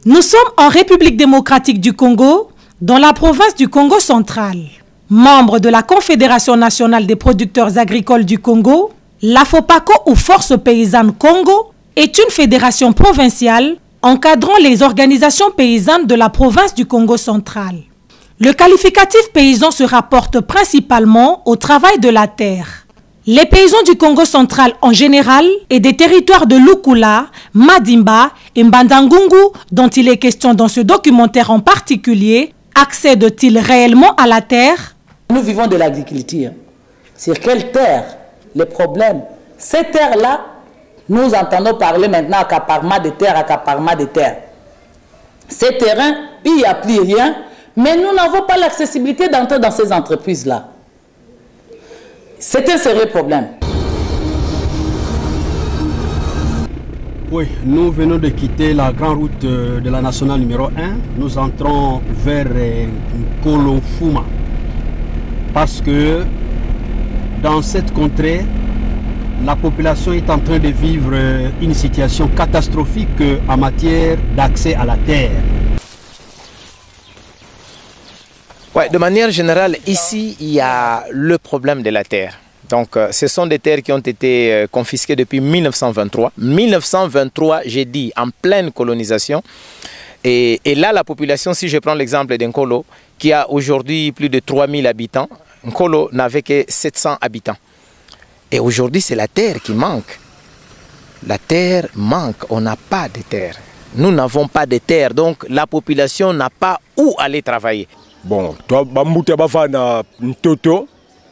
Nous sommes en République démocratique du Congo, dans la province du Congo central. Membre de la Confédération nationale des producteurs agricoles du Congo, la FOPACO ou Force paysanne Congo est une fédération provinciale encadrant les organisations paysannes de la province du Congo central. Le qualificatif paysan se rapporte principalement au travail de la terre. Les paysans du Congo central en général et des territoires de Lukula, Madimba et Mbandangungu, dont il est question dans ce documentaire en particulier, accèdent-ils réellement à la terre? Nous vivons de l'agriculture. Sur quelle terre? Les problèmes. Ces terres-là, nous entendons parler maintenant accaparement de terre, accaparement de terre. Ces terrains, il n'y a plus rien, mais nous n'avons pas l'accessibilité d'entrer dans ces entreprises-là. C'est un sérieux problème. Oui, nous venons de quitter la grande route de la nationale numéro 1. Nous entrons vers Kolofuma. Parce que dans cette contrée, la population est en train de vivre une situation catastrophique en matière d'accès à la terre. Ouais, de manière générale, ici, il y a le problème de la terre. Donc, ce sont des terres qui ont été confisquées depuis 1923. 1923, j'ai dit, en pleine colonisation. Et là, la population, si je prends l'exemple d'Nkolo, qui a aujourd'hui plus de 3000 habitants, Nkolo n'avait que 700 habitants. Et aujourd'hui, c'est la terre qui manque. La terre manque, on n'a pas de terre. Nous n'avons pas de terre, donc la population n'a pas où aller travailler. Bon, toi, Bambouta Bafana Ntoto,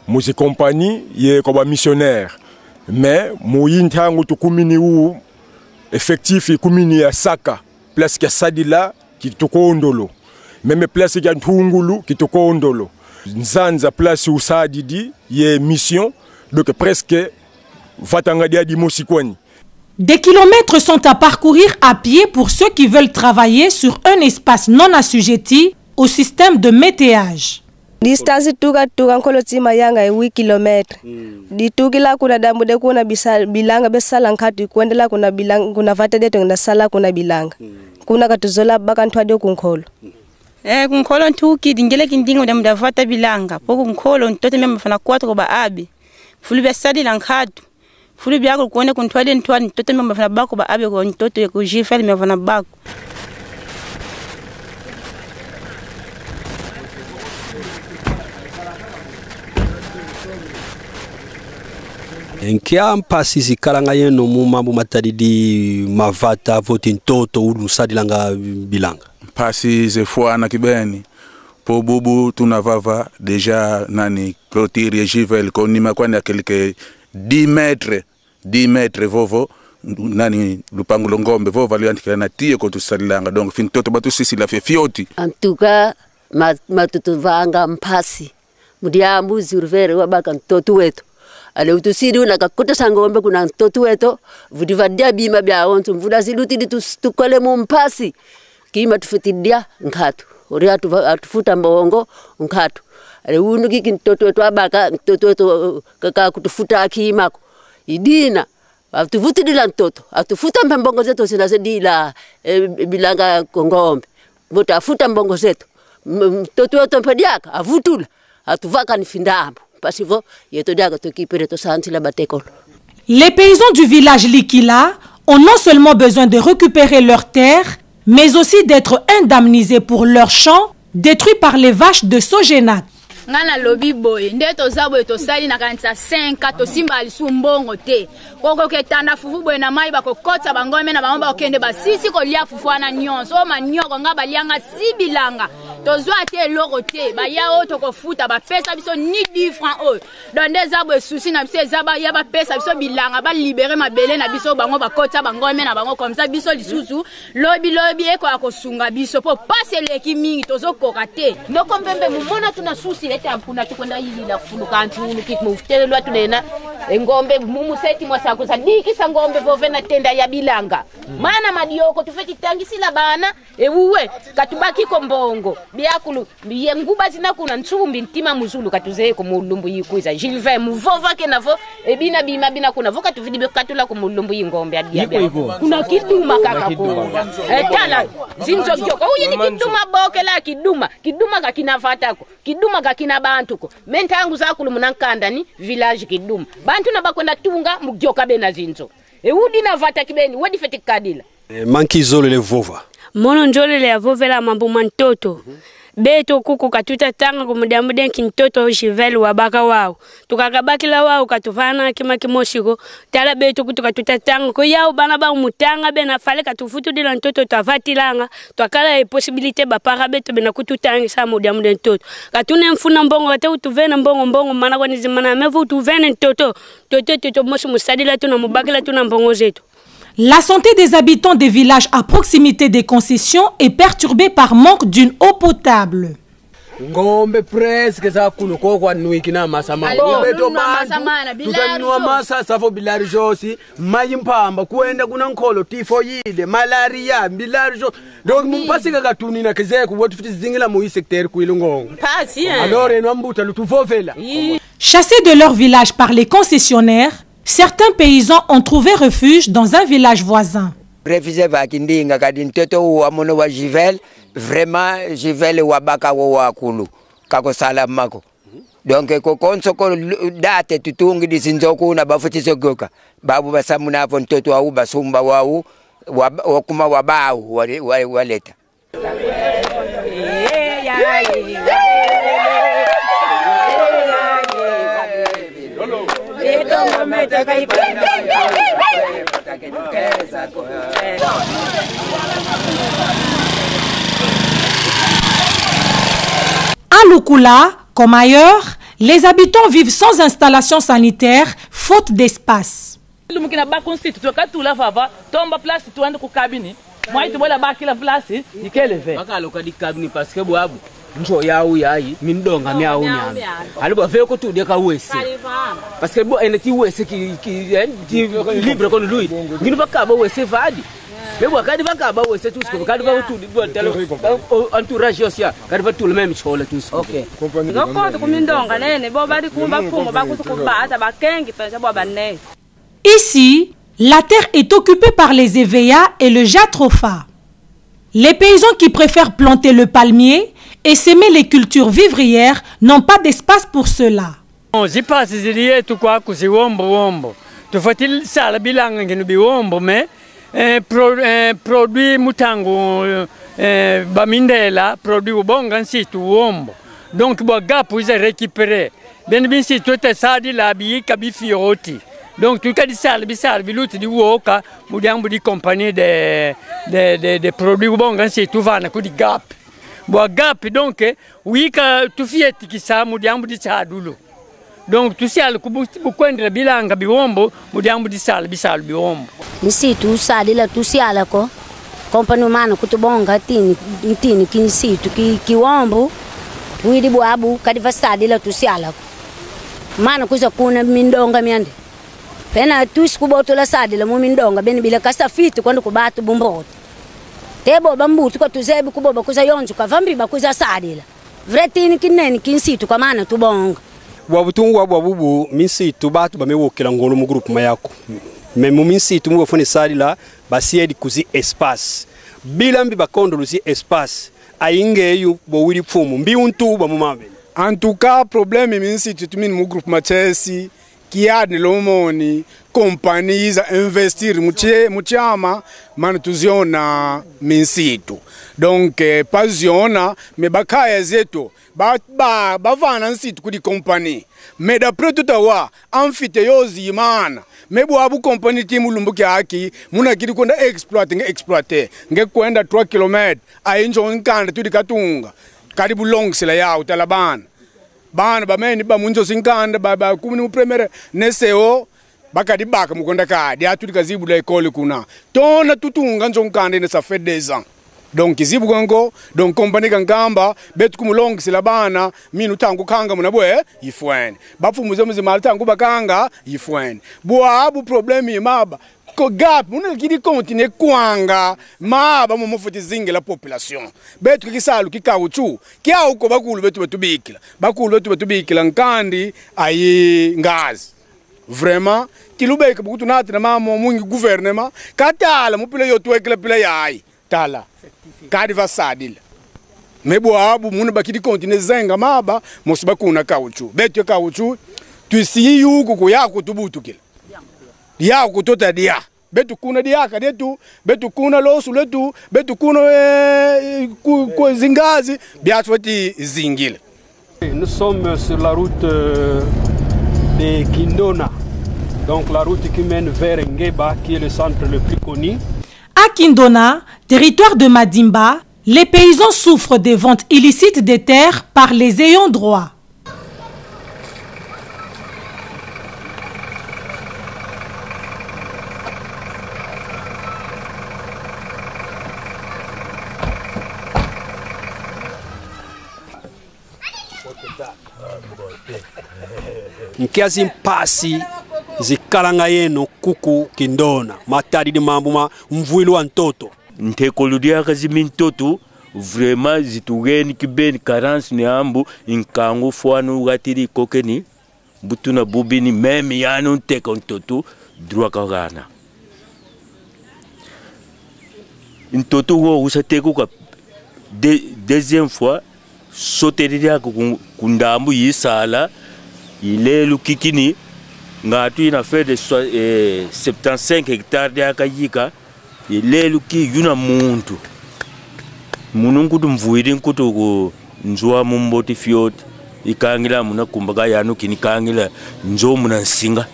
musique compagnie, il est comme un missionnaire. Mais, Mouyin Tango to Kumini ou effectif, et Kumini à Saka, place qui a Sadila, qui toko ondolo. Même place qui a Tungulu, qui toko ondolo. Nzanza place où Sadidi, il y a mission, donc presque, Vatangadia di Mosikwani. Des kilomètres sont à parcourir à pied pour ceux qui veulent travailler sur un espace non assujetti au système de météage. Distance tuga nkolotima yanga 8 km. Ditugila kuna damu de kuna bilanga besala nkati kuendela kuna bilanga kuna vatede tengna sala kuna bilanga. Kuna katuzola baka ntwade kunkholo. Kunkholo ntuki dingele kindingo de mdavata bilanga. Poko kunkholo ntote mema fana 4 ko ba abi. Fulu besadi lankatu. Fulu biako kuone kuntwade ntwani ntote mema fana bako ba abi ko ntote ko jifel mema fana bako. Nkia mpasi zikalanga yeno mumambo matadidi mavata voti ntoto ulu sadilanga bilanga. Mpasi zefua na kibeni. Po bubu tunavava deja nani clôture jivel konima kwani quelques 10 mètres vovo nani lupangulo ngombe vovo aliandikira na tie ko tusadilanga donc fin toto batu sisi la fioti. Antuka matutuvanga mpasi. Mudiambu zurvere wabaka ntoto wetu. Ale utusidi unakakuta sangombe kuna ntoto wetu vudivadia bima bya onto mvuda siduti tukole mumpasi kima tufitidia nkatu ori atufuta mbongo nkatu ale unu kiki ntoto wetu abaka ntoto wetu kaka kutufuta akimako idina atuvutidila ntoto atufuta mbongo zetu sinasedila bilanga ngombe mota afuta mbongo zetu ntoto wetu mpediaka avutula atuvaka nifindambo. Les paysans du village Likila ont non seulement besoin de récupérer leurs terres, mais aussi d'être indemnisés pour leurs champs détruits par les vaches de Sogenac. Ngana lobi boy ndeto zabo eto sali na kanisa 5 to simba lisumbongo te koko ketanda fufu boy na mai bako kotsa bangome na bamba okende basisi ko lia fufu ana nyonso o manyoko ngaba lianga sibilanga tozwa te loko te ba ya oto ko futa ba pesa biso ni 10 francs o donde zabo souci na biso zaba ya ba pesa biso bilanga ba libérer mabele na biso bango ba kotsa bangome na bango comme ça biso lisusu lobi eko akosunga biso po passer leki mingi tozo kokate ndoko mbembe mumona tuna souci ampuna tukwenda hili la fuluka ntulu kitmufutele lwa tunena ngombe mumuseti mwasako sadikisa ngombe vovena tenda ya bilanga mana madioko tufeti tangisila bana ewuwe katubaki ko mbongo biakulu yenguba zina kuna ntsumbi ntima muzulu katuze ko mulumbu yikuza Gilvin muvova ke navo ebina bima bina kuna voka tuvidi bekatula ko mulumbu yingombe abiabe kuna kiduma kaka ko tala zinzo gyoko uyi ni kiduma bokela kiduma kakinavata ko kiduma kakina bantu ko mentangu zakulu munankanda ni village kiduma bantu na bakwenda tunga mugyoka bena zinzo udi na vata kibeni wadi feti kadila mankizolo le vova mono njole le vovela mambo mantoto beto kuku katuta tanga kumudamu denki ntoto Gilvin wabaka wao tukakabakila wao katufana kima kimoshiko tala beto kutukatuta tanga ko yao bana ba mutanga bena fale katufutu dila ntoto tavatilanga twakala e possibilité ba para beto bena kututanga sa mudamu den ntoto katune mfuna mbongo ate utuvena mbongo mana kwa nizimana mevu utuvena ntoto toto moshi musadila tuna mubakila tuna mbongo zetu. La santé des habitants des villages à proximité des concessions est perturbée par manque d'une eau potable. Ngombe presque za kuno ko kwa nuiki na masama ngombe to bantu tutanua masa safo bilari josi mayimpamba kuenda kuna nkolo tifoyide malaria bilari jo donc mumpasika katuni na kezeko wotu fiti zingila mu secteur kuilungongo alors eno mbuta lutuvovela. Chassés de leur village par les concessionnaires, certains paysans ont trouvé refuge dans un village voisin. Refusé vakindinga kadi ntoto wa mono wa Gilvin vraiment Gilvin wabaka wa kulu kako salamako donc ko konso ko date tutungi disinzoku na bafutiso goka babu basamuna hapo ntoto wa basumba wao wakuma wabao waleta À Lukula, comme ailleurs, les habitants vivent sans installation sanitaire, faute d'espace. njo yawu yayi mindonga myawu nyama alibo veko tu deka wese parce que bo eneti wese ki libre kon lui ngini bakaba wese vadi bebo kadi bakaba wese tous ko kadi ba tu bo telo entourage social kadi ba tout le même chola tous OK ngoko ko mindonga nene bo badi kumba pfumo bakusukubatha bakengi pesa bo banene. Ici, la terre est occupée par les Eveya et le Jatropha. Les paysans qui préfèrent planter le palmier et s'aimer les cultures vivrières n'ont pas d'espace pour cela. Si passe ziliye tu kwa kusi wombo tufatil sala bilanga ngenu bi wombo mais produit mutango bamindela produit ubonga situ wombo donc bo gap uza récupérer ben bin situ te sadi la bi kabi fioti donc tu kadi sala biluti di woka mudiambu di compagnie de produits ubonga situ vana ku di gap bo gap donc wika tu fieti kisa mudiambu di sadulo donc tu sial ku bukwendra bilanga biwombo mudiambu di sala bisalu biwombo nisi tu sadila tu siala ko compagnie mana kutubonga tini kinsi tu kiwombo widi boabu kadi vasadila tu siala ko mana kuza kuna mindonga miande pena tu sikubotola sadila mu mindonga beni bila kasafiti kwando kubatu bumboto tebo bambutu ko tuzebi kuboba kuza yonju ka vambi bakuza sadila vretini kineni kinsitu kwa mana tubonga wabutungu wabubu minsitu batu bamewokela ngolo mu groupe mayako mais mu minsitu mu bafone sadila basiedi kuzi espace bilambi bakondo lusi espace ayingeyu bo wiri pfumu mbi untu ba mu mabe en tout cas problème minsitu tumin mu groupe machesi kiadni lomoni compagnies a investir muchama manu tuziona minsitu donc pas ziona mais bakaya zetu bavana nsitu kudi compagnie mais d'après tout awa amfite yozi imana mebu abu compagnie timu lumbuki haki muna kidi kwenda exploiter nge kwenda 3 km ayinjo nkanda tudi katunga karibu long sila yao talabana bana bameni ba munjo sinkanda ba kumuni mu premier neseo bakadi baka mukonda kadi atuli kazibu la école kuna tona tutunga njonkanda ne ça fait 2 ans donc izibu gongo donc compagnie kangamba betu kumulong sila bana minu tangu kanga munabwe ifweni bafu muze malta tangu bakanga ifweni bo abu problème imaba ko gap muna kidi continue kwanga maba mo mofoti zinge la population betu kisalu kikauchu kia uko bakulu betu betubikila nkandi ayi ngazi vraiment kilubeka bukutu nati na mama mungi gouvernement katala mupila yotwekela pila yayi tala kadi vasadila mebo abu muna bakidi continue zenga maba mosiba kuna kauchu betu kauchu tuisi yuko kuyako tubutukila ya kutota dia betu kuna dia kadetu betu kuna losu letu betu kuna zingazi biatwati zingile. Nous sommes sur la route de Kindona, donc la route qui mène vers Ngeba, qui est le centre le plus connu. À Kindona, territoire de Madimba, les paysans souffrent des ventes illicites des terres par les ayants droit. Nkiazi mpasi zikalanga yeno kuku Kindona matadi di mambuma mvuilu wa ntoto ntekoludia kazi mintoto vraiment zitugeni kibeni carence ni ambu inkangu fwanu gatiri kokeni butuna bubini meme yanu nteko ntoto droit kagana ntoto wo usateko ka deuxième fois soteriria kundambu yisala ile lukikini ngatu ina fait de 75 hectares de akayika ile luki yuna muntu munungutu mvuiri nkutu ko nzwa mumboti fiot ikangila muna kumbaga yanu kinikangila nzo muna nsinga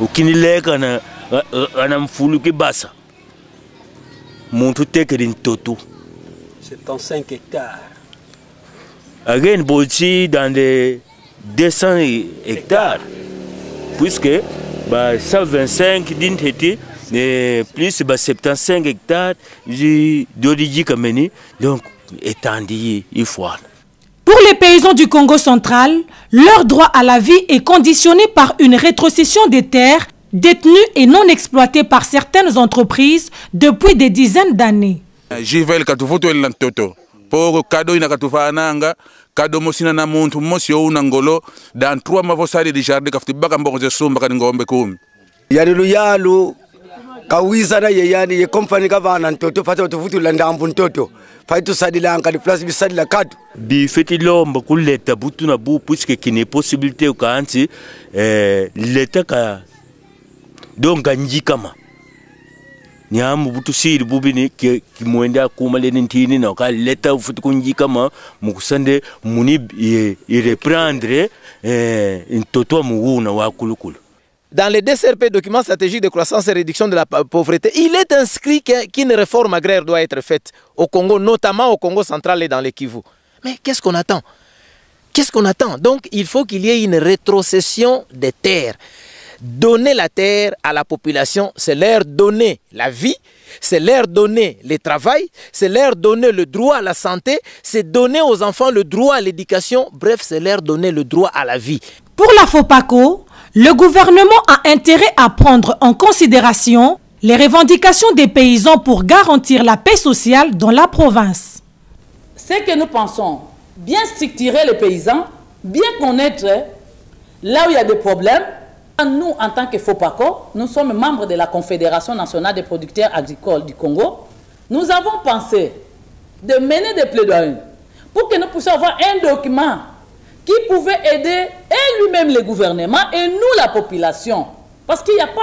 ukinileka na ana mfulu kibasa muntu tekeri ntoto 75 hectares. Again, Bolchi dans les 200 hectares, puisque 125 d'intété, plus 75 hectares d'origine kameni, donc étendu il faut. Pour les paysans du Congo central, leur droit à la vie est conditionné par une rétrocession des terres détenues et non exploitées par certaines entreprises depuis des dizaines d'années. Jivel katufuto elantoto. Pour kado ina katufananga kado mosina na muntu mosi yo unangolo dans 3 mavosari de jardin kafutibaka mbonze sumba kani ngombe 10 yalilu yalu kawiza na yeyani ye company kavana ntoto fata tufutu la ndambu ntoto faitu sadila ngadi place bisadila kadu bi feti lomba kuleta butu na bu puisque kine possibilité ukanti leta ka donc njikama nyamu butu siri bubini ki mwenda kumale ntini na ka leta ufutu kunjikama mukusande muni reprendre ntoto muuna wa kulukulu. Dans les DCRP, documents stratégiques de croissance et réduction de la pauvreté, il est inscrit qu'une réforme agraire doit être faite au Congo, notamment au Congo central et dans le Kivu. Mais qu'est-ce qu'on attend? Qu'est-ce qu'on attend? Donc il faut qu'il y ait une rétrocession des terres. Donner la terre à la population, c'est leur donner la vie, c'est leur donner le travail, c'est leur donner le droit à la santé, c'est donner aux enfants le droit à l'éducation, bref, c'est leur donner le droit à la vie. Pour la FOPACO, le gouvernement a intérêt à prendre en considération les revendications des paysans pour garantir la paix sociale dans la province. C'est que nous pensons bien structurer les paysans, bien connaître là où il y a des problèmes. Nous, en tant que FOPACO, nous sommes membres de la Confédération nationale des producteurs agricoles du Congo. Nous avons pensé de mener des plaidoyers pour que nous puissions avoir un document qui pouvait aider et lui-même le gouvernement et nous la population. Parce qu'il n'y a pas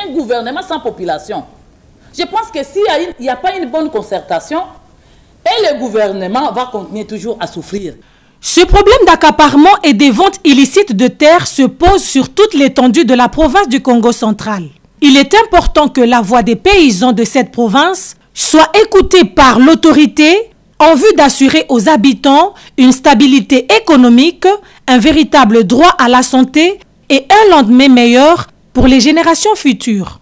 un gouvernement sans population. Je pense que s'il n'y a pas une bonne concertation, et le gouvernement va continuer toujours à souffrir. Ce problème d'accaparement et des ventes illicites de terres se pose sur toute l'étendue de la province du Congo central. Il est important que la voix des paysans de cette province soit écoutée par l'autorité en vue d'assurer aux habitants une stabilité économique, un véritable droit à la santé et un lendemain meilleur pour les générations futures.